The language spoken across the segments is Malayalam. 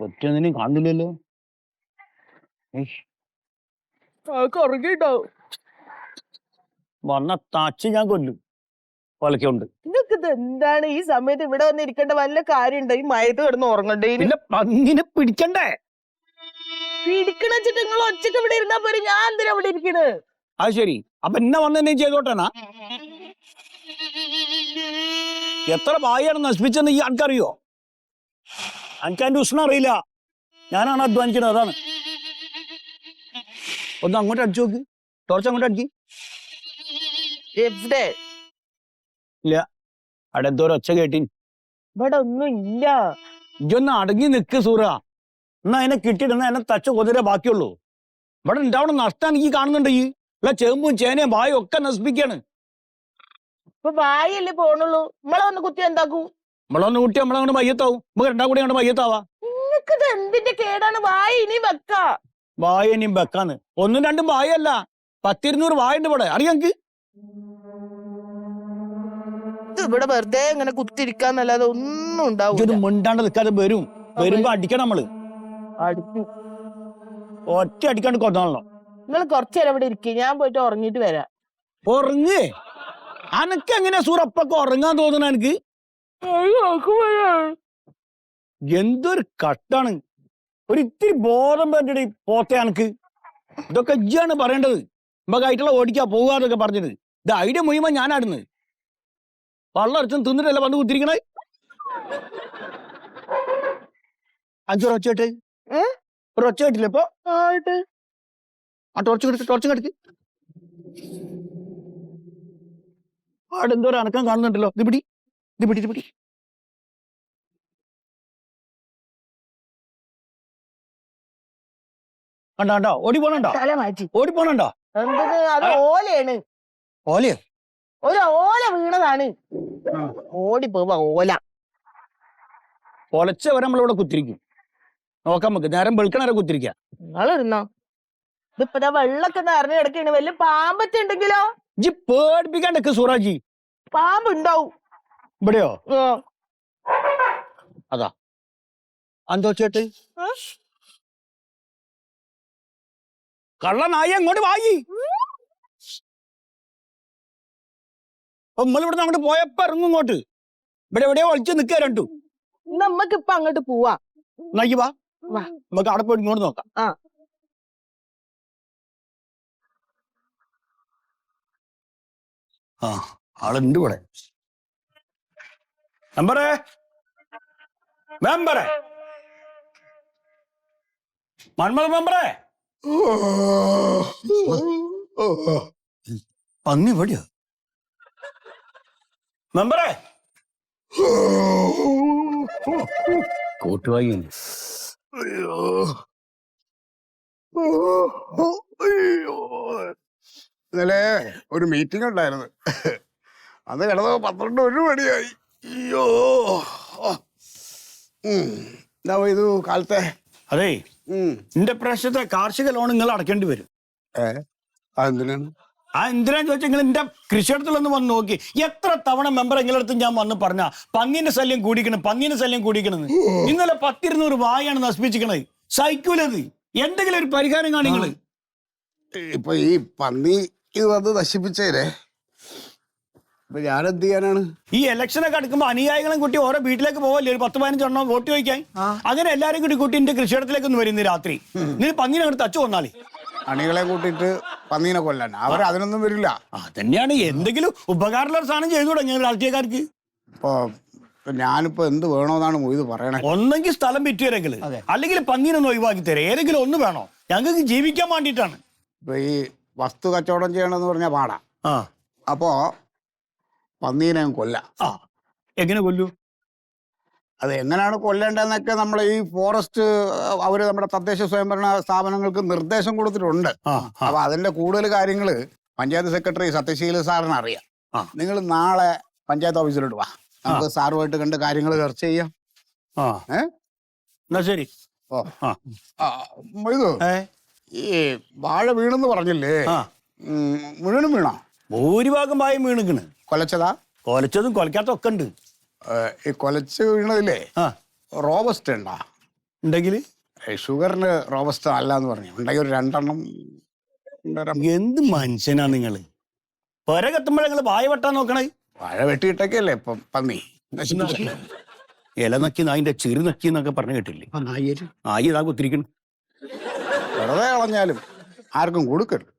ഒറ്റൊന്നിനും കാണുന്നില്ലല്ലോ. ഉറങ്ങിണ്ടാവും. വന്ന തച്ച് ഞാൻ കൊല്ലും. ഒലക്കുണ്ട്. ഇതൊക്കെ ഇത് എന്താണ് ഈ സമയത്ത് ഇവിടെ വന്നിരിക്കേണ്ട വല്ല കാര്യമുണ്ടോ? ഈ മയത്ത് കിടന്ന് ഉറങ്ങണ്ടേ? പിന്നെ പന്നിനെ പിടിക്കണ്ടേ? പിടിക്കണ വെച്ചിട്ട് നിങ്ങൾ ഒച്ചക്ക് ഇവിടെ ഇരുന്നാ പോരെ, ഞാൻ എന്തിനാ ഇവിടെ ഇരിക്കണ്? അത് ശരി. അപ്പൊ എന്നെ വന്നെ ചെയ്തോട്ടനാ? എത്ര ഭായിയാണ് നശിപ്പിച്ചെന്ന് ഈ ആൾക്കറിയോ? എനിക്ക് അതിന്റെ ഉഷ്ണം അറിയില്ല. ഞാനാണ് അധ്വാനിക്കുന്നത്, അതാണ്. ഒന്ന് അങ്ങോട്ട് അടിച്ചു നോക്ക്. ടോർച്ച് അങ്ങോട്ട് അടിക്ക്. എവിടെ? ഇല്ല, അവിടെ എന്തോ ഒച്ച കേട്ടി. ഇവിടെ ഒന്നും ഇല്ല. ഇജൊന്ന് അടങ്ങി നിക്ക് സൂറ. എന്നാ അതിനെ കിട്ടിയിടുന്ന എന്നെ തച്ച കൊതിരെ ബാക്കിയുള്ളൂ. ഇവിടെ ഉണ്ടാവണം നഷ്ടം എനിക്ക് കാണുന്നുണ്ട്. ഈ ഇല്ല ചേമ്പും ചേനയും ഭായും ഒക്കെ നശിപ്പിക്കാണ്. ഇപ്പൊ വായല്ലേ പോണുള്ളൂ. നമ്മളെ ഒന്ന് കുത്തി എന്താക്കൂ? നമ്മളൊന്ന് കുട്ടി നമ്മളങ്ങോട്ട് മയ്യത്താവും. നമുക്ക് രണ്ടാം കൂടി അങ്ങോട്ട് മയ്യത്താവാ. നിങ്ങൾക്കിത് എന്തിന്റെ കേടാണ്? വായ ഇനി വെക്കാ. വായ ഇനിയും വെക്കാന്ന്. ഒന്നും രണ്ടും വായല്ല, 10-200 വായുണ്ട് ഇവിടെ. അറിയാം എനിക്ക്. ഇവിടെ വെറുതെ ഇങ്ങനെ കുത്തിരിക്കാന്നല്ലാതെ ഒന്നും ഉണ്ടാവും. മിണ്ടാണ്ട് നിൽക്കാതെ വരും. വരുമ്പോ അടിക്കണം നമ്മള്. ഒറ്റ അടിക്കാണ്ട് കൊന്നാണല്ലോ. നിങ്ങൾ കുറച്ചേരം ഇവിടെ ഇരിക്കും, ഞാൻ പോയിട്ട് ഉറങ്ങിട്ട് വരാം. ഉറങ്ങ്. അനക്ക് എങ്ങനെയാ സൂറപ്പൊക്കെ ഉറങ്ങാൻ തോന്നണ? എനിക്ക് എന്തൊരു കട്ടാണ്. ഒരു ഇത്തിരി ബോധം വേണ്ടി പോത്തെ അനക്ക്. ഇതൊക്കെ ഇജ്ജാണ് പറയേണ്ടത്. നമുക്കായിട്ടുള്ള ഓടിക്കാ പോകാന്നൊക്കെ പറഞ്ഞത്. ഇത് ഐഡിയ മുഴുവൻ ഞാനാടുന്നത്. വള്ളറച്ചും തിന്നിട്ടല്ല വന്ന് കുത്തിരിക്കണേ. അഞ്ചൊരൊച്ച കേട്ടെ. ഒരു ഒച്ച കേട്ടില്ല ഇപ്പൊ? ആ ടോർച്ച് കെടുക്ക്. ആടെന്തോരം അനക്കം കാണുന്നുണ്ടല്ലോ. ഇത് പിടി. കണ്ടോ ഓടി പോണണ്ടോ? ഓടി പോണണ്ടോ? അത് ഓലയാണ്. ഓലയോ? ഒരു ഓല വീണതാണ്. ഓടി പോവാ ഓല. പൊലച്ചവരെ നമ്മളിവിടെ കുത്തിരിക്കും. നോക്കാം നമുക്ക്. നേരം വെളുക്കണവരെ കുത്തിരിക്ക. നിങ്ങളിരുന്നോ? ഇതിപ്പോ വെള്ളൊക്കെ നിറഞ്ഞു കിടക്കാണ്. വല്ല പാമ്പൊക്കെ ഉണ്ടെങ്കിലോ? ജി പേടിപ്പിക്കാണ്ടൊക്കെ സൂറാജി. പാമ്പ് ഉണ്ടാവും ഇവിടെയോ? അതാ അന്തോ ചേട്ട് കള്ളനായി അങ്ങോട്ട് വായി. നമ്മളിവിടുന്ന് അങ്ങോട്ട് പോയപ്പോ ഇറങ്ങും ഇങ്ങോട്ട്. ഇവിടെ എവിടെയോ ഒളിച്ച് നിൽക്കുക രണ്ടു. നമ്മക്കിപ്പൊ അങ്ങോട്ട് പോവാ. നയ്യ വാ, നമുക്ക് അവിടെ പോയി ഇങ്ങോട്ട് നോക്കാം. ആ ആളുണ്ട് ഇവിടെ. മെമ്പറേ മന്മത മെമ്പറേ. പന്നി ഇവിടെയോ? മെമ്പറേ കൂട്ടുവായി. ഇന്നലെ ഒരു മീറ്റിംഗ് ഉണ്ടായിരുന്നു. അത് കിടന്ന് 12 മണിയായി. അയ്യോ, എന്താ ഇത് കാലത്തെ? അതേ, എന്റെ പ്രശ്നത്തെ കാർഷിക ലോൺ നിങ്ങൾ അടക്കേണ്ടി വരും. അതെന്തിനാണ്? എന്തിനാന്ന് ചോദിച്ചാൽ നിങ്ങൾ എന്റെ കൃഷിയിടത്തിലൊന്ന് വന്ന് നോക്കി. എത്ര തവണ മെമ്പർ എങ്ങളടുത്ത് ഞാൻ വന്ന് പറഞ്ഞ പന്നീന്റെ ശല്യം കൂടിക്കണെന്ന്. ഇന്നലെ 10-200 വായാണ് നശിപ്പിച്ചിക്കണത്. സൈക്കൂലത്. എന്തെങ്കിലും ഒരു പരിഹാരം കാണിങ്ങള്. ഇപ്പൊ ഈ പന്നി ഇത് വന്ന് നശിപ്പിച്ചേരെ ഇപ്പൊ ഞാനെന്ത് ചെയ്യാനാണ്? ഈ ഇലക്ഷനൊക്കെ അടുക്കുമ്പോ അനുയായികളും കൂട്ടി ഓരോ വീട്ടിലേക്ക് പോവല്ലേ, ഒരു 10-15 എണ്ണം വോട്ട് ചോദിക്കാൻ. അങ്ങനെ എല്ലാരും കൂട്ടി എന്റെ കൃഷിയിടത്തിലേക്ക് ഒന്ന് വരുന്ന രാത്രി. നീ പന്നീനെ അങ്ങോട്ട് തച്ചു കൊന്നാളി. അണികളെ കൂട്ടിയിട്ട് പന്നീനെ കൊല്ലാൻ അവർ അതിനൊന്നും വരില്ല. അതന്നെയാണ്. എന്തെങ്കിലും ഉപകാരമുള്ള ഒരു സാധനം ചെയ്തു തുടങ്ങിയ രാഷ്ട്രീയക്കാർക്ക്. ഇപ്പൊ ഞാനിപ്പോ എന്ത് വേണോന്നാണ് മൊയ്ത് പറയണേ? ഒന്നെങ്കിൽ സ്ഥലം വിറ്റുവരെങ്കിൽ, അല്ലെങ്കിൽ പന്നീനൊന്ന് ഒഴിവാക്കി തരാം. ഏതെങ്കിലും ഒന്ന് വേണോ? ഞങ്ങൾക്ക് ജീവിക്കാൻ വേണ്ടിയിട്ടാണ്. ഇപ്പൊ ഈ വസ്തു കച്ചവടം ചെയ്യണമെന്ന് പറഞ്ഞാൽ പാടാ. അപ്പോ പന്നീനെ കൊല്ലാം. എങ്ങനെ കൊല്ലൂ? അത് എങ്ങനെയാണ് കൊല്ലേണ്ടതെന്നൊക്കെ നമ്മൾ ഈ ഫോറസ്റ്റ് അവര് നമ്മുടെ തദ്ദേശ സ്വയംഭരണ സ്ഥാപനങ്ങൾക്ക് നിർദ്ദേശം കൊടുത്തിട്ടുണ്ട്. അപ്പൊ അതിന്റെ കൂടുതൽ കാര്യങ്ങള് പഞ്ചായത്ത് സെക്രട്ടറി സത്യശീല സാറിന് അറിയാം. നിങ്ങൾ നാളെ പഞ്ചായത്ത് ഓഫീസിലോട്ട് വാ, നമുക്ക് സാറുമായിട്ട് കണ്ട് കാര്യങ്ങൾ ചർച്ച ചെയ്യാം. എന്നാ ശരി. ഇത് ഈ വാഴ വീണെന്ന് പറഞ്ഞില്ലേ, മുഴുവനും വീണോ? ഭൂരിഭാഗം വായും വീണിക്കണ്. കൊലച്ചതാ? കൊലച്ചതും കൊലക്കാത്ത ഒക്കെ ഉണ്ട്. ഈ കൊലച്ച് വീണതില്ലേ റോബസ്റ്റ് ഉണ്ടാ? ഉണ്ടെങ്കിൽ ഷുഗറിന് റോബസ്റ്റ അല്ല എന്ന് പറഞ്ഞു. ഉണ്ടെങ്കിൽ ഒരു 2 എണ്ണം എന്ത് മനുഷ്യനാ നിങ്ങള്? പെര കത്തുമ്പോഴേ നിങ്ങൾ വായ വെട്ടാൻ നോക്കണേ. വാഴ വെട്ടിയിട്ടൊക്കെയല്ലേ ഇപ്പം പന്നി നശിപ്പിച്ചില്ല. ഇല നക്കി നായിന്റെ ചെറു നക്കി എന്നൊക്കെ പറഞ്ഞു കേട്ടില്ലേ? ആയി ഇതാ കുത്തിരിക്കണം. വെറുതെ കളഞ്ഞാലും ആർക്കും കൊടുക്കരുത്.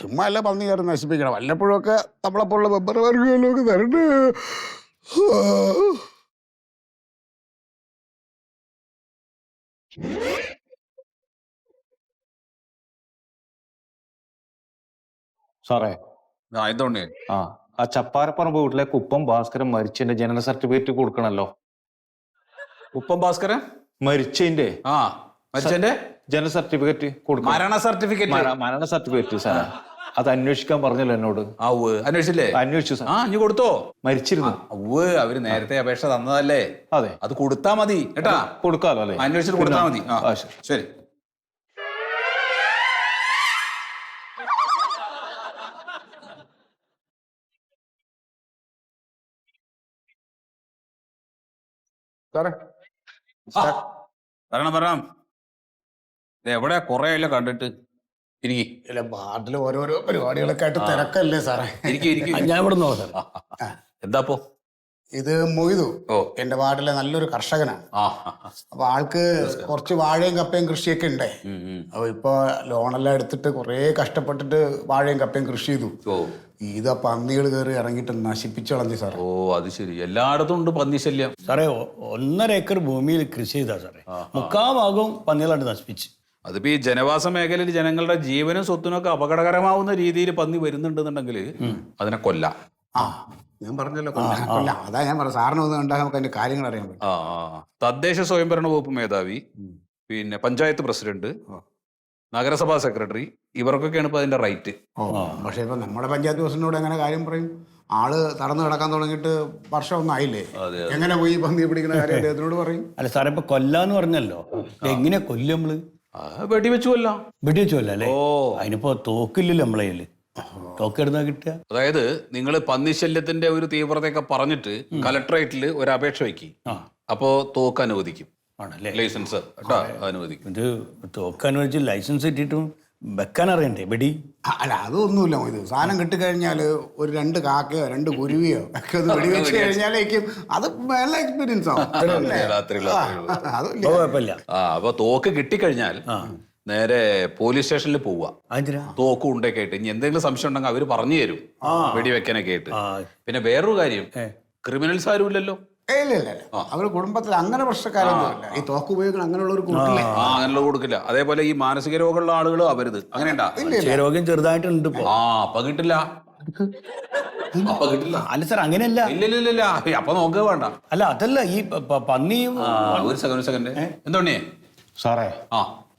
ചുമ്മാ അല്ല പന്നി കയറി നശിപ്പിക്കണം. വല്ലപ്പോഴും ഒക്കെ നമ്മളെപ്പോലുള്ള വെബ്ബർ വർഗങ്ങളിലൊക്കെ തരണ്ട്. സാറേ ഇതോണ്ടേ ആ ചപ്പാരപ്പറമ്പ് വീട്ടിലെ കുപ്പം ഭാസ്കരൻ മരിച്ചതിന്റെ ജനന സർട്ടിഫിക്കറ്റ് കൊടുക്കണല്ലോ. ഉപ്പം ഭാസ്കരൻ മരിച്ചതിന്റെ മരിച്ചതിന്റെ ജനന സർട്ടിഫിക്കറ്റ് കൊടുക്കണം. മരണ സർട്ടിഫിക്കറ്റ്. മരണ സർട്ടിഫിക്കറ്റ് സാറേ, അത് അന്വേഷിക്കാൻ പറഞ്ഞല്ലോ എന്നോട്. അന്വേഷിച്ചില്ലേ? അന്വേഷിച്ചു സാർ. ഇനി കൊടുത്തോ? മരിച്ചിരുന്നു. അവര് നേരത്തെ അപേക്ഷ തന്നതല്ലേ? അതെ, അത് കൊടുത്താ മതി കേട്ടാ. കൊടുക്കാലോ അല്ലേ? അന്വേഷിച്ചിട്ട് കൊടുത്താ മതി. ശരി. സാറേ പറയണം. എവിടെയാ കൊറേ ആയില്ല കണ്ടിട്ട്. ഇല്ല, വാർഡിൽ ഓരോരോ പരിപാടികളൊക്കെ ആയിട്ട് തിരക്കല്ലേ സാറേ. ഞാൻ ഇവിടെ നോക്കാം. എന്താപ്പോ? ഇത് മൊയ്തു എന്റെ വാർഡിലെ നല്ലൊരു കർഷകനാണ്. അപ്പൊ ആൾക്ക് കുറച്ച് വാഴയും കപ്പയും കൃഷിയൊക്കെ ഉണ്ടേ. അപ്പൊ ഇപ്പൊ ലോണെല്ലാം എടുത്തിട്ട് കുറെ കഷ്ടപ്പെട്ടിട്ട് വാഴയും കപ്പയും കൃഷി ചെയ്തു. ഇതാ പന്നികൾ കയറി ഇറങ്ങിയിട്ട് നശിപ്പിച്ചു കളഞ്ഞു സാറേ. അത് ശരി. എല്ലായിടത്തും ഉണ്ട് പന്നി ശല്യം. സാറേ 1.5 ഏക്കർ ഭൂമിയിൽ കൃഷി ചെയ്താ സാറേ, 3/4 ഭാഗവും പന്നികളാണ്ട് നശിപ്പിച്ച്. അതിപ്പോ ഈ ജനവാസ മേഖലയിൽ ജനങ്ങളുടെ ജീവനും സ്വത്തിനും ഒക്കെ അപകടകരമാവുന്ന രീതിയിൽ പന്നി വരുന്നുണ്ടെന്നുണ്ടെങ്കിൽ അതിനെ കൊല്ലാം. ഞാൻ പറഞ്ഞല്ലോ കൊല്ലാം. അതാ ഞാൻ പറഞ്ഞു സാറിന് ഒന്ന് കണ്ടാൽ നമുക്ക് അതിന്റെ കാര്യങ്ങൾ അറിയാൻ പറ്റും. തദ്ദേശ സ്വയംഭരണ വകുപ്പ് മേധാവി, പിന്നെ പഞ്ചായത്ത് പ്രസിഡന്റ്, നഗരസഭാ സെക്രട്ടറി, ഇവർക്കൊക്കെയാണ് ഇപ്പൊ അതിന്റെ റൈറ്റ്. പക്ഷെ ഇപ്പൊ നമ്മുടെ പഞ്ചായത്ത് പ്രസിഡന്റിനോട് എങ്ങനെ കാര്യം പറയും? ആള് തറന്ന് കിടക്കാൻ തുടങ്ങിയിട്ട് വർഷമൊന്നും ആയില്ലേ. എങ്ങനെ പോയി പന്നി പിടിക്കുന്ന കാര്യം അദ്ദേഹത്തിനോട് പറയും? അല്ല സാറേ, ഇപ്പൊ കൊല്ലാന്ന് പറഞ്ഞല്ലോ, എങ്ങനെ കൊല്ലും നമ്മള്? വെടിവെച്ചുവല്ല. വെടിവെച്ചുവല്ല അല്ലേ? അതിനിപ്പോ തോക്കില്ലല്ലോ നമ്മളെ കയ്യില്. തോക്കെടുന്നാ കിട്ടുക. അതായത് നിങ്ങൾ പന്നിശല്യത്തിന്റെ ഒരു തീവ്രതയൊക്കെ പറഞ്ഞിട്ട് കലക്ടറേറ്റിൽ ഒരു അപേക്ഷ വയ്ക്കും. അപ്പോ തോക്ക് അനുവദിക്കും. ആണല്ലേ? ലൈസൻസ് അനുവദിക്കും. ഇത് തോക്ക് അനുവദിച്ച് ലൈസൻസ് കിട്ടിയിട്ടും വെക്കാൻ അറിയണ്ടേ വെടി? അല്ല, അതൊന്നുമില്ല. ഇത് സാധനം കിട്ടിക്കഴിഞ്ഞാൽ ഒരു 2 കാക്കയോ 2 കുരുവിയോ ഒക്കെ ഒന്ന് വെടിവെച്ച് കഴിഞ്ഞാലേക്കും അത് നല്ല എക്സ്പീരിയൻസ് ആവും. കുഴപ്പമില്ല. അപ്പൊ തോക്ക് കിട്ടിക്കഴിഞ്ഞാൽ നേരെ പോലീസ് സ്റ്റേഷനിൽ പോവുക. തോക്കും ഉണ്ടൊക്കെ ആയിട്ട്. ഇനി എന്തെങ്കിലും സംശയം ഉണ്ടെങ്കിൽ അവര് പറഞ്ഞു തരും വെടിവെക്കാനൊക്കെ ആയിട്ട്. പിന്നെ വേറൊരു കാര്യം, ക്രിമിനൽസ് ആരും ഇല്ലല്ലോ. ഇല്ല, അവര് കുടുംബത്തിൽ അങ്ങനെ പ്രശ്നക്കാരൊന്നുമില്ല. ഈ തോക്ക് ഉപയോഗിക്കണം അങ്ങനെയുള്ള ഒരു കൂട്ടില്ല. അങ്ങനെയുള്ള കൊടുക്കില്ല. അതേപോലെ ഈ മാനസിക രോഗമുള്ള ആളുകളും അവരുത് അങ്ങനെ രോഗം ചെറുതായിട്ടുണ്ട്. അപ്പൊ കിട്ടില്ല. അല്ല സാർ, അങ്ങനെയല്ല. ഇല്ല അപ്പൊ നോക്കുക വേണ്ട. അല്ല അതല്ല, ഈ പന്നിയും. ഒരു സെക്കൻഡ് എന്തോണേ സാറേ,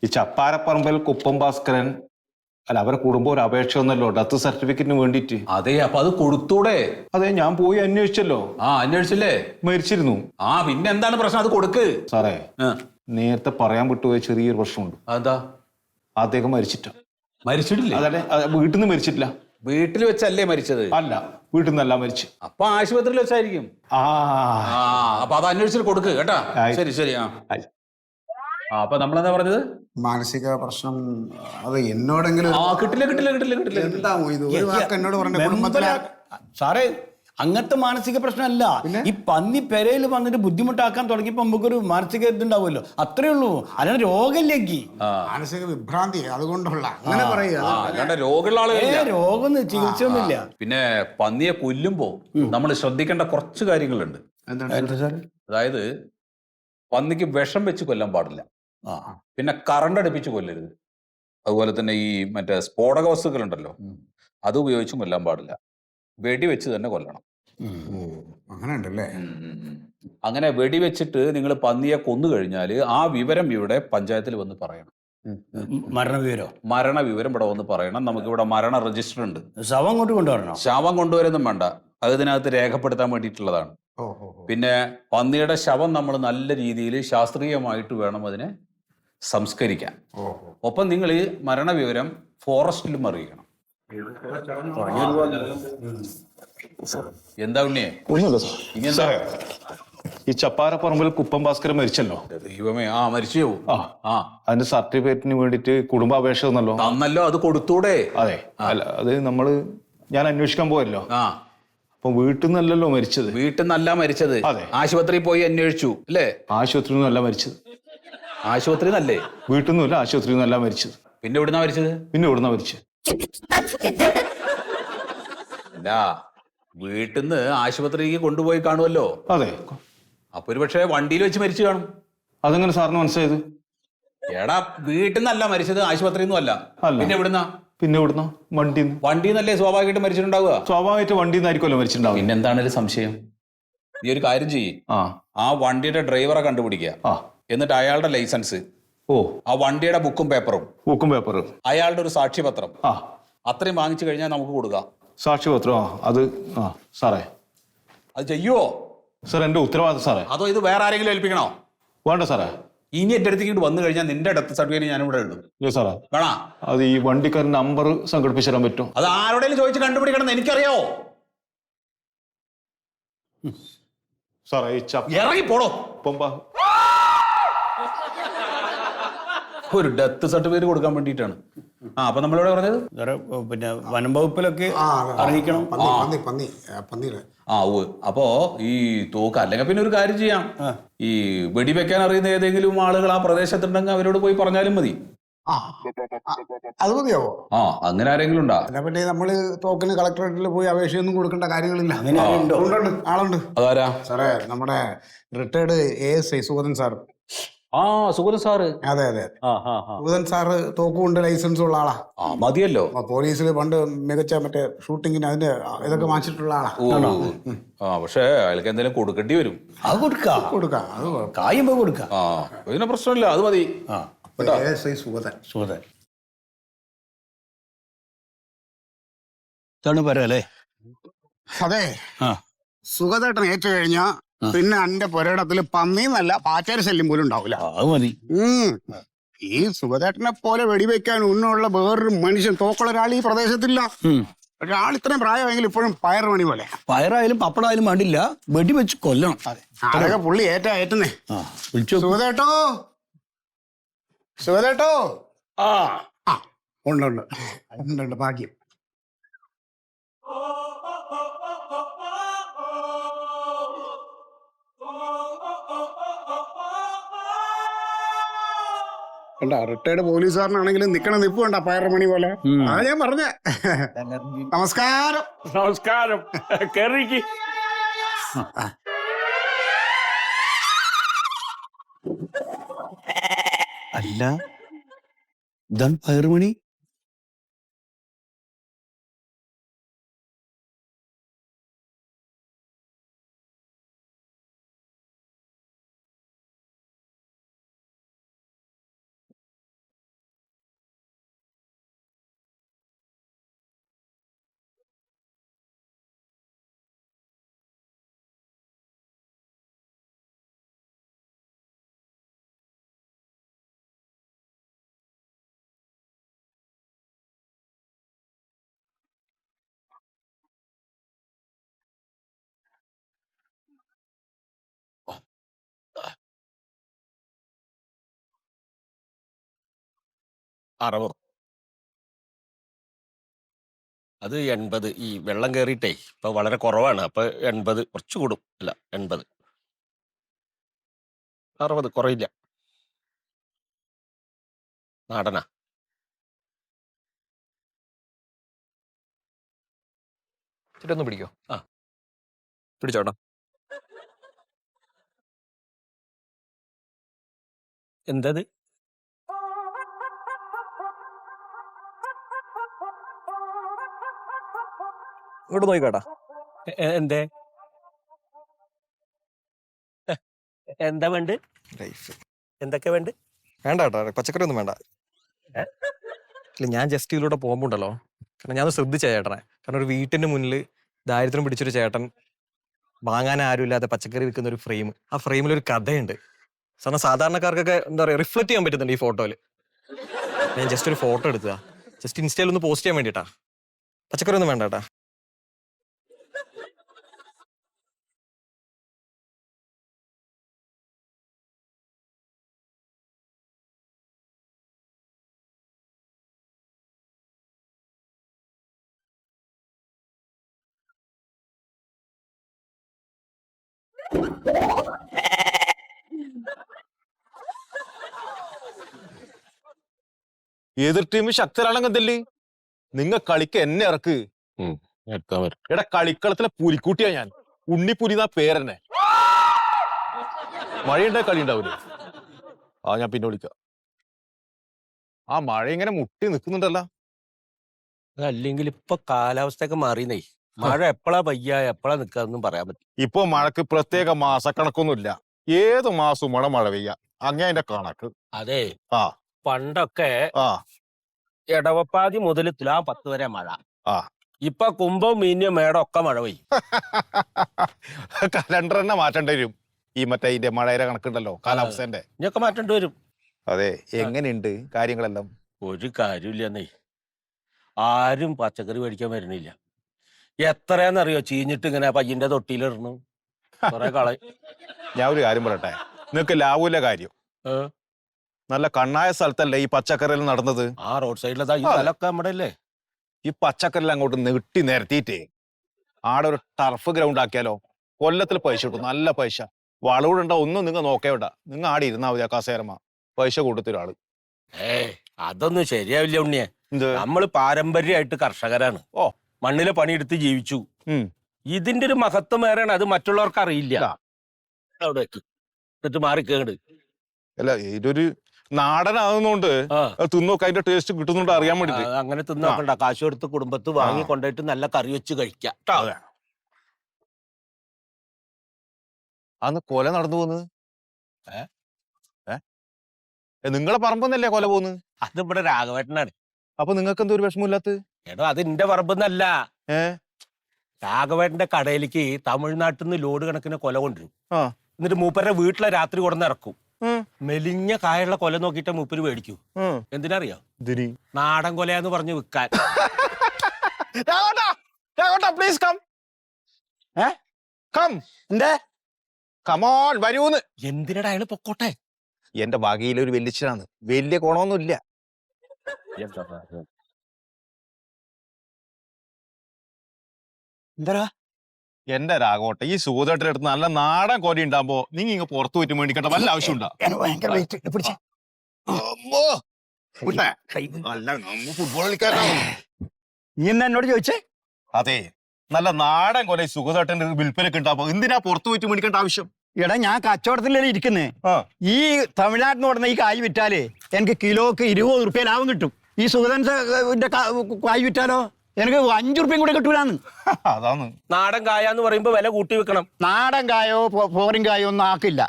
ഈ ചപ്പാരപ്പറമ്പിൽ കുപ്പം ഭാസ്കരൻ അല്ല അവരെ കുടുംബം ഒരു അപേക്ഷ ഒന്നല്ലോ ഡെത്ത് സർട്ടിഫിക്കറ്റിന് വേണ്ടിട്ട്. അതെ, അപ്പൊ അത് കൊടുത്തൂടെ? അതെ, ഞാൻ പോയി അന്വേഷിച്ചല്ലോ. അന്വേഷിച്ചില്ലേ? മരിച്ചിരുന്നു. പിന്നെ എന്താണ് പ്രശ്നം? അത് കൊടുക്ക്. സാറേ, നേരത്തെ പറയാൻ വിട്ടുപോയ ചെറിയൊരു പ്രശ്നമുണ്ട്. അതാ? അദ്ദേഹം മരിച്ചിട്ടില്ല. അതല്ലേ, വീട്ടിൽ നിന്ന് മരിച്ചിട്ടില്ല. വീട്ടിൽ വെച്ചല്ലേ മരിച്ചത്? അല്ല, വീട്ടിൽ നിന്നല്ല മരിച്ചു. അപ്പൊ ആശുപത്രിയിൽ വെച്ചായിരിക്കും. അപ്പൊ അത് അന്വേഷിച്ചിട്ട് കൊടുക്ക് കേട്ടാ. ശരി. അപ്പൊ നമ്മളെന്താ പറഞ്ഞത്? മാനസിക പ്രശ്നം. അത് എന്നോടെങ്കിലും കിട്ടില്ല. എന്താ ഇത് ഒരു വാക്ക് എന്നോട് പറഞ്ഞ കുടുംബത്തിലെ സാറേ, അങ്ങനത്തെ മാനസിക പ്രശ്നമല്ല. ഈ പന്നി പെരയിൽ വന്നിട്ട് ബുദ്ധിമുട്ടാക്കാൻ തുടങ്ങിയപ്പോ നമുക്കൊരു മാനസിക ഇതുണ്ടാവുമല്ലോ, അത്രേ ഉള്ളൂ. അല്ലാണ്ട് രോഗമില്ലേക്ക് മാനസിക വിഭ്രാന്തി അതുകൊണ്ടുള്ള അങ്ങനെ പറയുക. രോഗമുള്ള ആളുകൾ രോഗം ചികിത്സയൊന്നുമില്ല. പിന്നെ പന്നിയെ കൊല്ലുമ്പോ നമ്മൾ ശ്രദ്ധിക്കേണ്ട കുറച്ച് കാര്യങ്ങളുണ്ട്. അതായത് പന്നിക്ക് വിഷം വെച്ച് കൊല്ലാൻ പാടില്ല. പിന്നെ കറണ്ട് അടുപ്പിച്ച് കൊല്ലരുത്. അതുപോലെ തന്നെ ഈ മറ്റേ സ്ഫോടക വസ്തുക്കൾ ഉണ്ടല്ലോ, അത് ഉപയോഗിച്ചും കൊല്ലാൻ പാടില്ല. വെടിവെച്ച് തന്നെ കൊല്ലണം. അങ്ങനെ ഉണ്ടല്ലേ? അങ്ങനെ വെടിവെച്ചിട്ട് നിങ്ങൾ പന്നിയെ കൊന്നു കഴിഞ്ഞാൽ ആ വിവരം ഇവിടെ പഞ്ചായത്തിൽ വന്ന് പറയണം. മരണവിവരം ഇവിടെ വന്ന് പറയണം. നമുക്കിവിടെ മരണ രജിസ്റ്റർ ഉണ്ട്. ശവം കൊണ്ടുവരണം. ശവം കൊണ്ടുവരുന്നും വേണ്ട, അത് ഇതിനകത്ത് രേഖപ്പെടുത്താൻ വേണ്ടിയിട്ടുള്ളതാണ്. പിന്നെ പന്നിയുടെ ശവം നമ്മൾ നല്ല രീതിയിൽ ശാസ്ത്രീയമായിട്ട് വേണം അതിനെ സംസ്കരിക്കാൻ. ഒപ്പം നിങ്ങൾ ഈ മരണവിവരം ഫോറസ്റ്റിലും അറിയിക്കണം. എന്താ ഉണ്ണിയെ? ഇനി എന്താ ഈ ചപ്പാരപ്പറമ്പിൽ കുപ്പം ഭാസ്കരൻ മരിച്ചല്ലോ. ദൈവമേ, ആ മരിച്ചു. ആ ആ അതിന്റെ സർട്ടിഫിക്കറ്റിന് വേണ്ടിയിട്ട് കുടുംബാപേക്ഷ തന്നല്ലോ. തന്നല്ലോ, അത് കൊടുത്തൂടെ? അതെ, അല്ല അത് ഞാൻ അന്വേഷിക്കാൻ പോയല്ലോ. ആ, അപ്പൊ വീട്ടിൽ നിന്നല്ലല്ലോ മരിച്ചത്. വീട്ടിൽ നിന്നല്ല മരിച്ചത്. അതെ. ആശുപത്രിയിൽ പോയി അന്വേഷിച്ചു അല്ലേ? ആശുപത്രിയിൽ നിന്നല്ല മരിച്ചത്. ആശുപത്രി നല്ലേ? വീട്ടിൽ നിന്നല്ല, ആശുപത്രിയിൽ നിന്നല്ല മരിച്ചത്. പിന്നെ എവിടുന്നാ മരിച്ചത്? പിന്നെ എവിടുന്നാ മരിച്ചത്? അല്ല, വീട്ടിൽ നിന്ന് ആശുപത്രിക്ക് കൊണ്ടുപോയി കാണുമല്ലോ. അതെ. അപ്പൊ ഒരു പക്ഷേ വണ്ടിയിൽ വെച്ച് മരിച്ചു കാണും. അതെങ്ങനെ സാറിന് മനസ്സിലായത്? എടാ, വീട്ടിൽ നിന്നല്ല മരിച്ചത്, ആശുപത്രിയിൽ നിന്നും അല്ല. പിന്നെ എവിടുന്നാ? പിന്നെ എവിടുന്നാ? വണ്ടിയിൽ നിന്നല്ലേ സ്വാഭാവികമായിട്ട് മരിച്ചിട്ടുണ്ടാവുക. സ്വാഭാവികമായിട്ട് വണ്ടിയിൽ നിന്നായിരിക്കുമല്ലോ മരിച്ചിട്ടുണ്ടാവും. പിന്നെ എന്താണേലും സംശയം? നീ ഒരു കാര്യം ചെയ്യ്, ആ വണ്ടിയുടെ ഡ്രൈവറെ കണ്ടുപിടിക്കുക. എന്നിട്ട് അയാളുടെ ലൈസൻസ്, ആ വണ്ടിയുടെ ബുക്കും പേപ്പറും അയാളുടെ ഒരു സാക്ഷ്യപത്രം അത്രയും വാങ്ങിച്ചു കഴിഞ്ഞാൽ നമുക്ക് കൊടുക്കാം. സാക്ഷ്യപത്രം? അത് സാറേ അത് ചെയ്യുവോ? സാർ എന്റെ ഉത്തരവാദിത്തം സാറേ. അതോ ഇത് വേറെ ആരെങ്കിലും ഏൽപ്പിക്കണോ? വേണ്ട സാറേ. ഇനി എന്റെ അടുത്തേക്ക് വന്നു കഴിഞ്ഞാൽ നിന്റെ ഡെത്ത് സർട്ടിഫിക്കറ്റ് ഞാൻ ഇവിടെ എഴുതും. സാറേ വേണോ? അത് ഈ വണ്ടിക്കാരൻ നമ്പർ സംഘടിപ്പിച്ചു തരാൻ പറ്റും? അത് ആരോടെങ്കിലും ചോദിച്ച് കണ്ടുപിടിക്കണം എന്ന് എനിക്കറിയോ. സാറേ ഇറങ്ങി പോടോ. ഒരു ഡെത്ത് സർട്ടിഫിക്കറ്റ് കൊടുക്കാൻ വേണ്ടിയിട്ടാണ്. അപ്പൊ നമ്മളിവിടെ പറഞ്ഞത് പിന്നെ വനം വകുപ്പിലൊക്കെ അറിയിക്കണം. അപ്പോ ഈ തോക്ക് അല്ലെങ്കിൽ പിന്നെ ഒരു കാര്യം ചെയ്യാം, ഈ വെടിവെക്കാൻ അറിയുന്ന ഏതെങ്കിലും ആളുകൾ ആ പ്രദേശത്തുണ്ടെങ്കിൽ അവരോട് പോയി പറഞ്ഞാലും മതി. അത് മതിയാവോ? അങ്ങനെ ആരെങ്കിലും ഉണ്ടാ? അതിനെപ്പറ്റി നമ്മള് തോക്കിന് കളക്ടറേറ്റിൽ പോയി അപേക്ഷയൊന്നും കൊടുക്കേണ്ട കാര്യങ്ങളില്ല. ആളുണ്ട്. അതാരാ? സാറേ, നമ്മുടെ retired ASI Sugathan sir. Sugathan sir. അതെ. സുഗതൻ സാറ് തോക്കുകൊണ്ട് ലൈസൻസ് ഉള്ള ആളാ. മതിയല്ലോ. പോലീസിൽ പണ്ട് മികച്ച മറ്റേ ഷൂട്ടിങ്ങിന് അതിന്റെ ഇതൊക്കെ വാങ്ങിച്ചിട്ടുള്ള ആളാ. പക്ഷെ അയാൾക്ക് എന്തെങ്കിലും കൊടുക്കേണ്ടി വരും. അത് കൊടുക്കാം. അത് കായുമ്പോ കൊടുക്കാം. ഇതിന് പ്രശ്നമില്ല, അത് മതി. ASI സുഗതൻ. പറയല്ലേ? അതെ, സുഗതേട്ടൻ ഏറ്റു കഴിഞ്ഞാ പിന്നെ എന്റെ പുരയിടത്തിൽ പന്നിന്നല്ല പാറ്റേര ശല്യം പോലും ഉണ്ടാവില്ല. അത് മതി. ഈ സുഗതേട്ടനെ പോലെ വെടിവെക്കാൻ ഉന്നുള്ള വേറൊരു മനുഷ്യൻ തോക്കുള്ള ഒരാൾ ഈ പ്രദേശത്തില്ല. ഒരാൾ ഇത്രയും പ്രായമെങ്കിൽ ഇപ്പോഴും പയറുമണി പോലെ. പയറായാലും പപ്പടായാലും വേണ്ടില്ല, വെടിവെച്ച് കൊല്ലണം. അതൊക്കെ പുള്ളി ഏറ്റുന്നേ. സുഗതേട്ടോ ഉണ്ട് ഭാഗ്യം. റിട്ടയർഡ് പോലീസുകാരനാണെങ്കിലും നിക്കണ നിപ്പ് വേണ്ട പയറുമണി പോലെ. അതാ ഞാൻ പറഞ്ഞ. നമസ്കാരം. കേറിക്ക്. അല്ല, ഇതാണ് പയറുമണി. അറുപത്. അത് 80. ഈ വെള്ളം കയറിയിട്ടേ ഇപ്പൊ വളരെ കുറവാണ്. അപ്പൊ 80 കുറച്ച് കൂടും. അല്ല 80. 60 കുറയില്ല. നാടനാ. ഒന്ന് പിടിക്കോ? പിടിച്ചോട്ടോ. എന്തത്? ഇങ്ങോട്ട് നോക്കിക്കോട്ടാ. എന്തേ? എന്താ വേണ്ട? ലൈഫ് എന്തൊക്കെ വേണ്ട? വേണ്ട കേട്ടോ, പച്ചക്കറി ഒന്നും വേണ്ട. ഇല്ല, ഞാൻ ജസ്റ്റ് ഇതിലൂടെ പോകുമ്പോണ്ടല്ലോ, കാരണം ഞാൻ ശ്രദ്ധിച്ച ചേട്ടനെ. കാരണം ഒരു വീട്ടിന്റെ മുന്നിൽ ദാരിദ്ര്യം പിടിച്ചൊരു ചേട്ടൻ വാങ്ങാൻ ആരുമില്ലാതെ പച്ചക്കറി വിൽക്കുന്ന ഒരു ഫ്രെയിം. ആ ഫ്രെയിമിലൊരു കഥയുണ്ട്. സാധാരണക്കാർക്കൊക്കെ എന്താ പറയുക, റിഫ്ലക്ട് ചെയ്യാൻ പറ്റുന്നുണ്ട് ഈ ഫോട്ടോയിൽ. ഞാൻ ജസ്റ്റ് ഒരു ഫോട്ടോ എടുത്തതാ, ജസ്റ്റ് ഇൻസ്റ്റയിൽ ഒന്ന് പോസ്റ്റ് ചെയ്യാൻ വേണ്ടിയിട്ടാ. പച്ചക്കറി ഒന്നും വേണ്ട കേട്ടാ. എതിർ ടീം ശക്തരാണെങ്കിൽ എന്തല്ലേ നിങ്ങ കളിക്ക് എന്നെ ഇറക്ക്. എടുക്കാൻ വരും. എടാ കളിക്കളത്തിലെ പുലിക്കുട്ടിയാ ഞാൻ. ഉണ്ണിപ്പുലി എന്നാ പേരെന്നെ. മഴയുണ്ടായ കളി ഉണ്ടാവൂലേ? ആ ഞാൻ പിന്നെ വിളിക്കാം. ആ മഴ ഇങ്ങനെ മുട്ടി നിൽക്കുന്നുണ്ടല്ലോ. അല്ലെങ്കിൽ ഇപ്പൊ കാലാവസ്ഥയൊക്കെ മാറിയെന്നേ. മഴ എപ്പോഴാ പെയ്യ എപ്പോഴാ നിക്കാതൊന്നും പറയാൻ പറ്റും. ഇപ്പൊ മഴക്ക് പ്രത്യേക മാസക്കണക്കൊന്നുമില്ല. ഏത് മാസവും മഴ പെയ്യ. അങ്ങനെ അതിന്റെ കണക്ക്. അതെ, ആ പണ്ടൊക്കെ ആ ഇടവപ്പാതി മുതൽ തുലാം 10 വരെ മഴ. ആ ഇപ്പൊ കുംഭം മീനും മേടം ഒക്കെ മഴ പെയ്യും. കലണ്ടർ തന്നെ മാറ്റേണ്ടി വരും. ഈ മറ്റേ ഇതിന്റെ മഴയുടെ കണക്കുണ്ടല്ലോ കാലാവസ്ഥന്റെ. ഇനിയൊക്കെ മാറ്റേണ്ടി വരും. അതെ, എങ്ങനെയുണ്ട് കാര്യങ്ങളെല്ലാം? ഒരു കാര്യമില്ലെന്നേ. ആരും പച്ചക്കറി മേടിക്കാൻ വരുന്നില്ല. എത്രയാന്നറിയോ ചീഞ്ഞിട്ട് ഇങ്ങനെ പയ്യന്റെ തൊട്ടിയിലിടണം. കുറെ കളയും. ഞാൻ ഒരു കാര്യം പറയട്ടെ, നിങ്ങക്ക് ലാഭമില്ല കാര്യം. നല്ല കണ്ണായ സ്ഥലത്തല്ലേ ഈ പച്ചക്കറിയിൽ നടന്നത്? ആ റോഡ് സൈഡിലതാ ഈ സ്ഥലമൊക്കെ നമ്മുടെ അല്ലേ. ഈ പച്ചക്കറിയിൽ അങ്ങോട്ട് നെട്ടി നിരത്തിയിട്ടേ ആടെ ഒരു ടർഫ് ഗ്രൗണ്ട് ആക്കിയാലോ? കൊല്ലത്തിൽ പൈസ കിട്ടും, നല്ല പൈസ. വളവിടുണ്ട ഒന്നും നിങ്ങൾ നോക്കേണ്ട. നിങ്ങൾ ആടെ ഇരുന്നാ മതി. കസേരമ പൈസ കൊടുത്തൊരാള്. അതൊന്നും ശരിയാവില്ല ഉണ്ണിയെ. എന്ത്? നമ്മള് പാരമ്പര്യമായിട്ട് കർഷകരാണ്. ഓ, മണ്ണിലെ പണിയെടുത്ത് ജീവിച്ചു. ഇതിന്റെ ഒരു മഹത്വം വേറെയാണ്. അത് മറ്റുള്ളവർക്ക് അറിയില്ല. അവിടെ എന്നിട്ട് മാറിക്കേട്. അല്ല ഇതൊരു നാടനാകുന്നോണ്ട് തിന്നോക്കെ അതിന്റെ ടേസ്റ്റ് കിട്ടുന്നുണ്ട് അറിയാൻ വേണ്ടി. അങ്ങനെ തിന്നോക്കണ്ട. കാശ് കൊടുത്ത് കുടുംബത്ത് വാങ്ങി കൊണ്ടുപോയിട്ട് നല്ല കറി വെച്ച് കഴിക്കാം. അന്ന് കൊല നടന്നു പോകുന്നത് നിങ്ങളെ പറമ്പെന്നല്ലേ കൊല പോകുന്നത്? അത് ഇവിടെ രാഘവേട്ടനാണ്. അപ്പൊ നിങ്ങൾക്ക് എന്തോ ഒരു വിഷമമില്ലാത്ത? എടോ അത് എന്റെ പറമ്പെന്നല്ല. രാഘവേട്ടന്റെ കടയിലേക്ക് തമിഴ്നാട്ടിൽ നിന്ന് ലോഡ് കണക്കിന് കൊല കൊണ്ടുവരും. എന്നിട്ട് മൂപ്പരുടെ വീട്ടിലെ രാത്രി കൊണ്ടുവന്ന് ഇറക്കും. മെലിഞ്ഞ കായുള്ള കൊല നോക്കിയിട്ട് മൂപ്പര് മേടിക്കൂ. എന്തിനറിയോ? നാടൻ കൊലയാന്ന് പറഞ്ഞ് വിൽക്കാൻ. Please come. കം. എന്തേ? കമോൺ വരൂന്ന്. എന്തിനടാ അയാള് പൊക്കോട്ടെ. എന്റെ ഭാഗ്യയിലൊരു വെല്ലിച്ചനാണ്. വലിയ ഗുണമൊന്നുമില്ല. എന്താ എന്റെ രാഘവട്ടെ, ഈ സൂതേട്ടന്റെ അടുത്ത് നല്ല നാടൻ കൊല ഉണ്ടാകുമ്പോ നീங்க ഇങ്ങ് പുറത്തു പോയിട്ട് മേടിക്കേണ്ട വല്ല ആവശ്യമുണ്ടോ? ഫുട്ബോൾ കളിക്കാരനാണ്. നീ എന്നാ എന്നോട് ചോദിച്ചേ? അതെ, നല്ല നാടൻ കൊല സുഖതേട്ടന്റെ വിൽപ്പനക്ക് ഉണ്ടാകുമ്പോ എന്തിനാ പുറത്തു പോയിട്ട് മേടിക്കേണ്ട ആവശ്യം? എടാ ഞാൻ കച്ചവടത്തിലല്ലേ ഇരിക്കുന്നേ. ഈ തമിഴ്നാട്ടിൽ നിന്ന് കൊടുന്ന ഈ കായ് വിറ്റാലേ എനിക്ക് കിലോക്ക് 20 റുപ്യ ലാഭം കിട്ടും. ഈ സുഗതന്റെ കായ് വിറ്റാലോ എനിക്ക് 5 റുപ്യം കൂടെ കിട്ടൂലാന്ന്. അതാണ് നാടൻ കായാന്ന് പറയുമ്പോ വില കൂട്ടി വെക്കണം. നാടൻ കായോ ഫോറിൻ കായോ ഒന്നും ആക്കില്ല.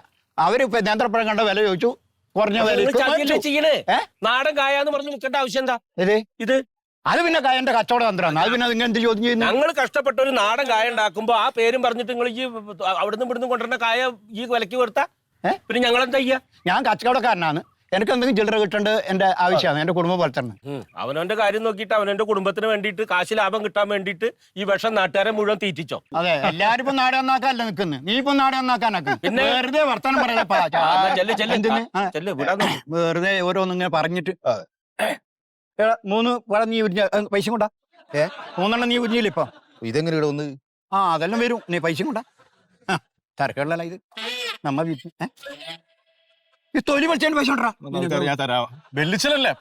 അവര് നേന്ത്രപ്പഴം കണ്ട വില ചോദിച്ചു, കുറഞ്ഞ വില ചെയ്യണേ. നാടൻ കായാന്ന് പറഞ്ഞ് നിൽക്കേണ്ട ആവശ്യം എന്താ? ഇത് അത് പിന്നെ കായന്റെ കച്ചവട തന്ത്രമാണ്. അത് പിന്നെ നിങ്ങൾ എന്ത് ചോദ്യം ചെയ്യുന്നു? ഞങ്ങൾ കഷ്ടപ്പെട്ട ഒരു നാടൻ കായ ഉണ്ടാക്കുമ്പോ ആ പേരും പറഞ്ഞിട്ട് നിങ്ങൾ ഈ അവിടുന്ന് ഇവിടുന്ന് കൊണ്ടുവരുന്ന കായ ഈ വിലക്ക് കൊടുത്താ പിന്നെ ഞങ്ങൾ എന്താ ചെയ്യാ? ഞാൻ കച്ചവടക്കാരനാണ്. എനിക്ക് എന്തെങ്കിലും ചില്ലറ കിട്ടേണ്ടത് എന്റെ ആവശ്യമാണ്. എന്റെ കുടുംബം പോലെ തന്നെ. അവനവന്റെ കാര്യം നോക്കിയിട്ട് അവനവന്റെ കുടുംബത്തിന് വേണ്ടിയിട്ട് കാശ് ലാഭം കിട്ടാൻ വേണ്ടിയിട്ട് ഈ വിഷം നാട്ടുകാരെ മുഴുവൻ തീറ്റിച്ചോ? അതെ, എല്ലാരും ഇപ്പൊ നാട് നന്നാക്കാനല്ല നിൽക്കുന്നത്. നീ ഇപ്പൊ നാട് നന്നാക്കാനൊക്കെ പിന്നെ വെറുതെ വർത്താനം വെറുതെ ഓരോന്നിങ്ങനെ പറഞ്ഞിട്ട്. 3 പഴം നീ ഉരിഞ്ഞ പൈസ കൊണ്ടാ. 3 എണ്ണം നീ ഉരിഞ്ഞില്ല ഇപ്പൊ. ഇതെങ്ങനെ ഇവിടെ ഒന്ന്? അതെല്ലാം വരും. നീ പൈസ കൊണ്ടാ. തിരക്കുള്ള ഇത് നമ്മ വീട്ടിൽ ഈ തൊലി വലിച്ചാൻ പൈസ വെല്ലിച്ചനല്ലേ?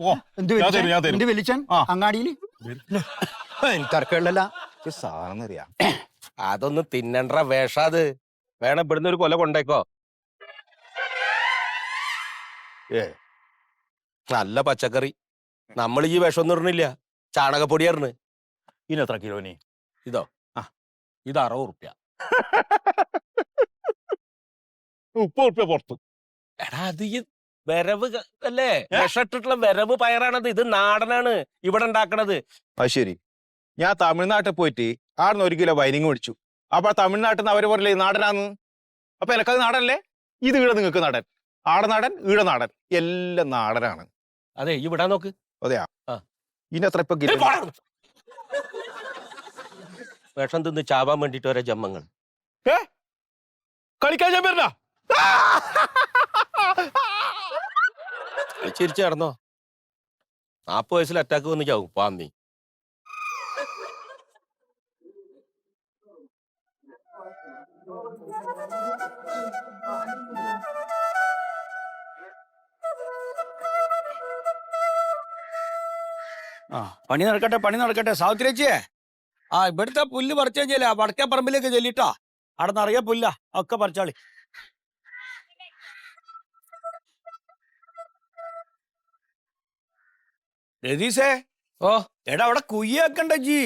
എന്ത് വെളിച്ചാൻ അങ്ങാടിയില് തിരക്കുള്ള സാധനം അറിയാം. അതൊന്നും തിന്നണ്ട വേഷാത്. വേണം ഇവിടുന്ന് ഒരു കൊല കൊണ്ടേക്കോ. നല്ല പച്ചക്കറി. നമ്മൾ ഈ വിഷം ഒന്നും ഇടണില്ല. ചാണകപ്പൊടിയായിരുന്നു. ഇതിനെത്ര കിലോനി? ഇതോ? ഇത് 60 റുപ്യ. 30 റുപ്യ പുറത്ത്. എടാ അത് ഈ വരവ് അല്ലേ? വിഷട്ടിട്ടുള്ള വരവ് പയറാണത്. ഇത് നാടനാണ് ഇവിടെ ഉണ്ടാക്കണത്. അത് ശരി. ഞാൻ തമിഴ്നാട്ടിൽ പോയിട്ട് ആടുന്ന് 1 കിലോ വൈനിങ് മേടിച്ചു. അപ്പൊ തമിഴ്നാട്ടിൽ നിന്ന് അവര് പറയില്ലേ നാടനാന്ന്. അപ്പൊ എനക്കത് നാടനല്ലേ? ഇത് ഈട നിങ്ങൾക്ക് നാടൻ, ആട നാടൻ, ഈട നാടൻ, എല്ലാം നാടനാണ്. അതെ, ഈ വിടാൻ നോക്ക്. അതെയാ? ഇതിനെത്ര ഇപ്പൊ കിലോ? വിഷം തിന്ന് ചാവാൻ വേണ്ടിട്ട് ഓരോ ജമ്മങ്ങൾ. കളിക്കാൻ ഞാൻ വരണ ചിരിച്ചു നടന്നോ? 40 വയസ്സിൽ അറ്റാക്ക് വന്ന് ചാവും പാന്നി. ആ പണി നടക്കട്ടെ സാവിത്രിയേ ആ ഇവിടുത്തെ പുല്ല് പറിച്ചു കഴിഞ്ഞാലേ വടക്കേ പറമ്പിലേക്ക് ചെല്ലിട്ടാ അവിടെ നിറയെ പുല്ല ഒക്കെ പറിച്ചാളി. രതീഷേ ഓ എടാ അവിടെ കുയ്യാക്കണ്ട ജി.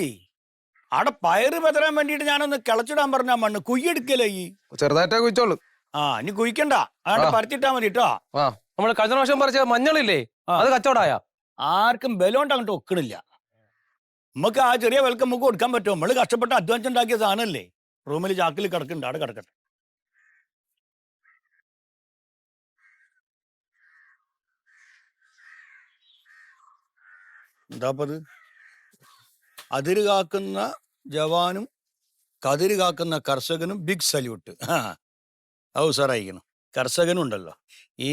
അവിടെ പയറ് പെതറാൻ വേണ്ടിട്ട് ഞാനൊന്ന് കിളച്ചിടാൻ പറഞ്ഞ മണ്ണ് കുയ്യെടുക്കല്ലേ ഈ. ചെറുതായിട്ടേ കുഴിച്ചോളൂ. ആ ഇനി കുഴിക്കണ്ട അവിടെ പരത്തിട്ടാ മതി കേട്ടോ. ആ നമ്മൾ കഴിഞ്ഞ പ്രാവശ്യം പറിച്ച മഞ്ഞളില്ലേ അത് കച്ചവടായ ആർക്കും ബലം അങ്ങോട്ട് ഒക്കണില്ല. നമുക്ക് ആ ചെറിയ വിലക്ക് നമുക്ക് കൊടുക്കാൻ പറ്റുമോ? നമ്മള് കഷ്ടപ്പെട്ട് അധ്വാനിച്ച് ഉണ്ടാക്കിയ സാധനമല്ലേ. റൂമിൽ ചാക്കിൽ കിടക്കുന്നുണ്ട്, അവിടെ കിടക്കട്ടെ. എന്താപ്പത്? അതിര് കാക്കുന്ന ജവാനും കതിര് കാക്കുന്ന കർഷകനും ബിഗ് സല്യൂട്ട്. ഔ സാറായിരിക്കണം. കർഷകനും ഉണ്ടല്ലോ. ഈ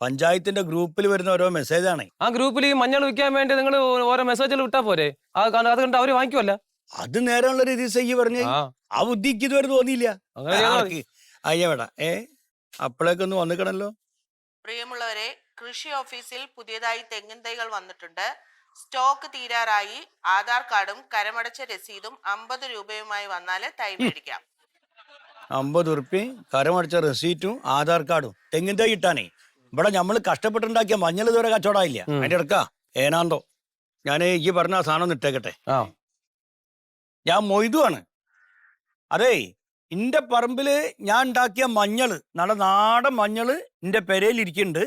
പഞ്ചായത്തിന്റെ ഗ്രൂപ്പിൽ വരുന്ന ഓരോ മെസ്സേജാണ്. ആ ഗ്രൂപ്പിൽ ഈ മഞ്ഞൾ വിൽക്കാൻ വേണ്ടി നിങ്ങൾ ഓരോ മെസ്സേജിൽ വിട്ടാ പോരെ? അത് കണ്ട് അവര് വാങ്ങിക്കുമല്ല. അത് നേരെയുള്ള രീതി ചെയ്യ് പറഞ്ഞേ. ആ ബുദ്ധിക്ക് ഇതുവരെ തോന്നിയില്ല. അയ്യവേടാ അപ്പോഴേക്കൊന്ന് വന്നിക്കണല്ലോ. പ്രിയമുള്ളവരെ, കൃഷി ഓഫീസിൽ പുതിയതായി തെങ്ങിൻ തൈകൾ വന്നിട്ടുണ്ട്. സ്റ്റോക്ക് തീരാറായി. ആധാർ കാർഡും കരമടച്ച രസീതും 50 രൂപയുമായി വന്നാല് തൈ മേടിക്കാം. 50 ഉറുപ്പ്യ കരമടച്ച റെസീറ്റും ആധാർ കാർഡും തെങ്ങിൻ തൈ ഇട്ടാനേ. ഇവിടെ നമ്മള് കഷ്ടപ്പെട്ടുണ്ടാക്കിയ മഞ്ഞൾ ഇതുവരെ കച്ചവടമായില്ല. അതിന്റെ ഇടക്ക ഏനാന്തോ ഞാൻ ഈ പറഞ്ഞ ആ സാധനം ഒന്ന് ഇട്ടേക്കട്ടെ. ഞാൻ മൊയ്തുവാണ്. അതേ എന്റെ പറമ്പില് ഞാൻ ഉണ്ടാക്കിയ മഞ്ഞള് നല്ല നാടൻ മഞ്ഞള് എന്റെ പെരയിൽ ഇരിക്കുന്നുണ്ട്.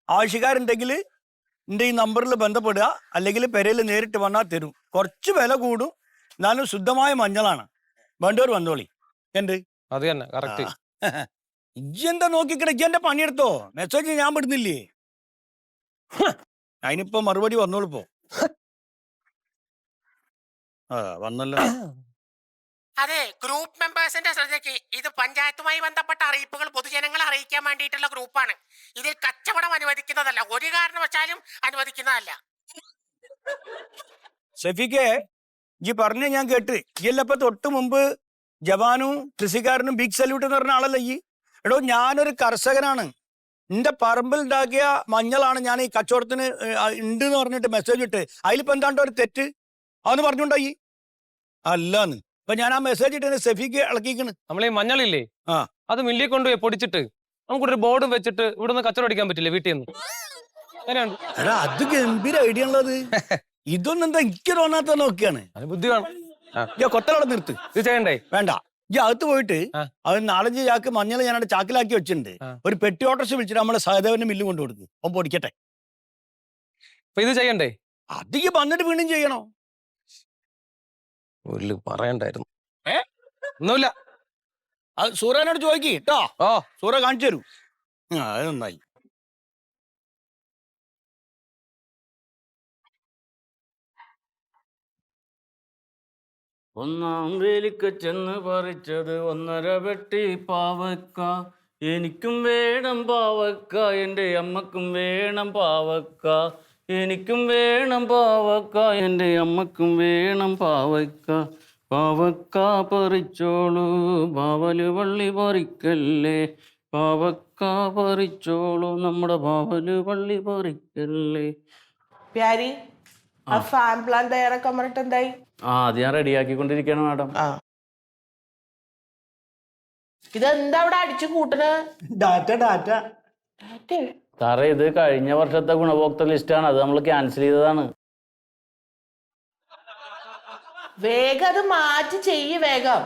ആവശ്യക്കാരുണ്ടെങ്കിൽ എന്റെ ഈ നമ്പറിൽ ബന്ധപ്പെടുക, അല്ലെങ്കിൽ പെരയിൽ നേരിട്ട് വന്നാൽ തരും. കുറച്ച് വില കൂടും, എന്നാലും ശുദ്ധമായ മഞ്ഞളാണ്. വേണ്ടവർ വന്നോളി. എന്ത് അത് തന്നെ കറക്റ്റ്. ഇജ്ജെന്താ നോക്കിക്കട? ഇജ്ജെന്റെ പണിയെടുത്തോ? മെസ്സേജ് ഞാൻ വിടുന്നില്ലേ? അതിനിപ്പോ മറുപടി വന്നോളിപ്പോ. വന്നല്ലോ. അതെ, ഗ്രൂപ്പ് മെമ്പേഴ്സിന്റെ ശ്രദ്ധയ്ക്ക് ഇത് പഞ്ചായത്തുമായി ബന്ധപ്പെട്ട അറിയിപ്പുകൾ പൊതുജനങ്ങളെ അറിയിക്കാൻ വേണ്ടിയിട്ടുള്ള ഗ്രൂപ്പാണ്. ഇതിൽ കച്ചവടം അനുവദിക്കുന്നതല്ല, ഒരു കാരണവശാലും അനുവദിക്കുന്നതല്ല. ഷെഫിക്കെ ഈ പറഞ്ഞ ഞാൻ കേട്ട്. ഇല്ലപ്പോ തൊട്ട് മുമ്പ് ജവാനും കൃഷിക്കാരനും ബിഗ് സല്യൂട്ട് എന്ന് പറഞ്ഞ ആളല്ല ഈ. എടോ ഞാനൊരു കർഷകനാണ്. എന്റെ പറമ്പിൽ ഉണ്ടാക്കിയ മഞ്ഞളാണ് ഞാൻ ഈ കച്ചവടത്തിന് ഉണ്ട് എന്ന് പറഞ്ഞിട്ട് മെസ്സേജ് ഇട്ട്. അതിലിപ്പോ എന്താണ്ടോ ഒരു തെറ്റ് അതെന്ന് പറഞ്ഞുണ്ടായി അല്ലാന്ന്. ഇപ്പൊ ഞാൻ ആ മെസ്സേജ് ഇട്ട് സെഫിക്ക് ഇളക്കിക്കണ്. നമ്മൾ ഈ മഞ്ഞളില്ലേ അത് മില്ലിൽ കൊണ്ടുപോയി പൊടിച്ചിട്ട് നമുക്കൊരു ബോർഡും വെച്ചിട്ട് ഇവിടുന്ന് കച്ചവടം അടിക്കാൻ പറ്റില്ലേ വീട്ടിൽ നിന്ന്? അങ്ങനെയാണ്. എടാ അത് ഗംഭീര ഐഡിയ ഉള്ളത്. ഇതൊന്നും എന്താ എനിക്ക് തോന്നാത്ത നോക്കിയാണ്. അത് ബുദ്ധി വേണം. കൊത്തലവിടെ നിർത്ത്. ഇത് ചെയ്യണ്ടേ? വേണ്ട, ഈ അകത്ത് പോയിട്ട് അത് 4-5 ചാക്ക് മഞ്ഞൾ ഞാനവിടെ ചാക്കിലാക്കി വെച്ചിട്ടുണ്ട്. ഒരു പെട്ടി ഓട്ടോറിക്ഷ വിളിച്ചിട്ട് നമ്മളെ സഹദേവന്റെ മില്ല് കൊണ്ടു കൊടുക്കും. അവൻ പൊടിക്കട്ടെ. അപ്പൊ ഇത് ചെയ്യണ്ടേ? അത് ഈ വന്നിട്ട് വീണ്ടും ചെയ്യണോ? പറയണ്ടായിരുന്നു. ഒന്നുമില്ല. അത് സൂര്യനോട് ചോദിക്ക് കേട്ടോ. സൂര്യ കാണിച്ചു തരൂ. അത് നന്നായി. ഒന്നാം വേലിക്ക് ചെന്ന് പറിച്ചത് 1.5 വെട്ടി പാവക്ക. എനിക്കും വേണം പാവക്ക, എൻ്റെ അമ്മക്കും വേണം പാവക്ക. എനിക്കും വേണം പാവക്ക, എൻ്റെ അമ്മക്കും വേണം പാവക്ക. പാവക്ക പറിച്ചോളൂ, പാവല് വള്ളി പറിക്കല്ലേ. പാവക്ക പറിച്ചോളൂ, നമ്മുടെ പാവല് വള്ളി പറിക്കല്ലേ. പ്യാരി, ആ ഫാം പ്ലാൻ തയ്യാറാക്കാൻ പറഞ്ഞിട്ട് എന്തായി? അത് ഞാൻ റെഡിയാക്കിക്കൊണ്ടിരിക്കുകയാണ് മാഡം. ഇതെന്താ അവിടെ അടിച്ചു കൂട്ടണ്? ഡാറ്റ സാറേ, ഇത് കഴിഞ്ഞ വർഷത്തെ ഗുണഭോക്തൃ ലിസ്റ്റാണ്. അത് നമ്മൾ ക്യാൻസൽ ചെയ്തതാണ്. വേഗം അത് മാറ്റി ചെയ്യ് വേഗം.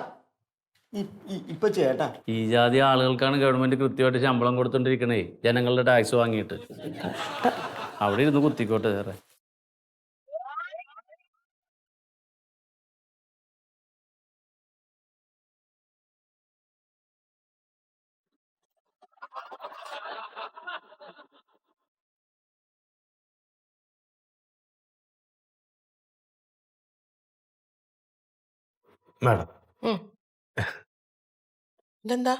ഇപ്പൊ ചേട്ടാ ഈ ജാതി ആളുകൾക്കാണ് ഗവൺമെന്റ് കൃത്യമായിട്ട് ശമ്പളം കൊടുത്തോണ്ടിരിക്കണേ, ജനങ്ങളുടെ ടാക്സ് വാങ്ങിയിട്ട്. അവിടെ ഇരുന്ന് കുത്തിക്കോട്ടെ സാറേ. മാഡം ഇതെന്താ?